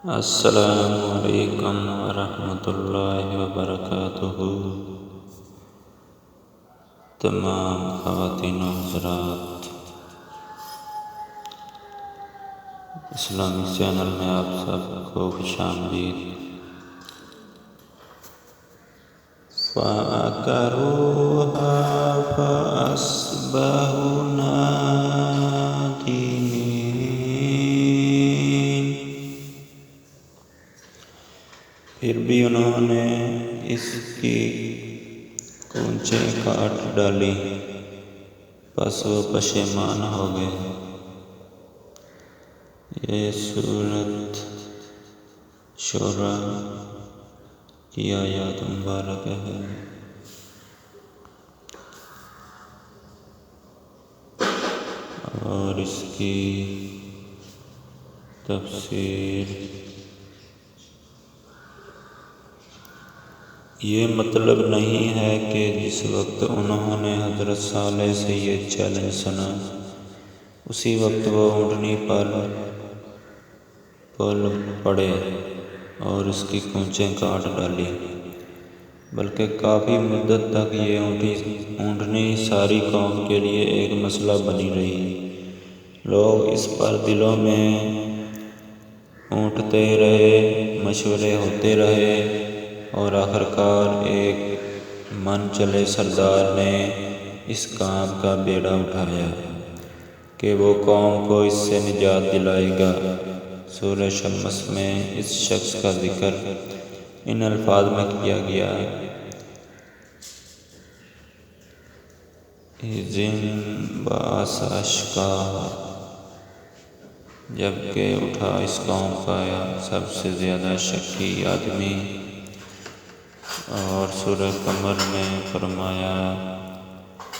السلام علیکم ورحمۃ اللہ وبرکاتہ۔ تمام خواتین و حضرات، اسلامی چینل میں آپ سب کو خوش آمدید۔ فَعَقَرُوهَا فَأَصْبَحُوا نَادِمِينَ۔ پھر بھی انہوں نے اس کی کونچیں کاٹ ڈالی، پس وہ پشیمان ہو گئے۔ یہ سورۃ شعراء کی آیات مبارک ہے۔ اور اس کی تفسیر یہ مطلب نہیں ہے کہ جس وقت انہوں نے حضرت صالح سے یہ چیلنج سنا اسی وقت وہ اونٹنی پر پڑے اور اس کی کونچیں کاٹ ڈالی، بلکہ کافی مدت تک یہ اونٹنی ساری قوم کے لیے ایک مسئلہ بنی رہی۔ لوگ اس پر دلوں میں اونٹتے رہے، مشورے ہوتے رہے، اور آخرکار ایک من چلے سردار نے اس کام کا بیڑا اٹھایا کہ وہ قوم کو اس سے نجات دلائے گا۔ سورہ شمس میں اس شخص کا ذکر ان الفاظ میں کیا گیا: اِذِ انبعث أَشْقَاهَا، جبکہ اٹھا اس قوم کا سب سے زیادہ شقی آدمی۔ اور سورہ قمر میں فرمایا: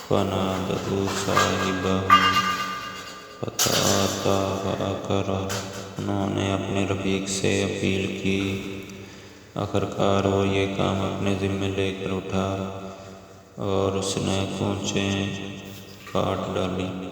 فَنَادَوْا صَاحِبَهُمْ فَتَعَاطَىٰ فَعَقَرَ۔ انہوں نے اپنے رفیق سے اپیل کی، آخرکار وہ یہ کام اپنے ذمے لے کر اٹھا اور اس نے کونچیں کاٹ ڈالی۔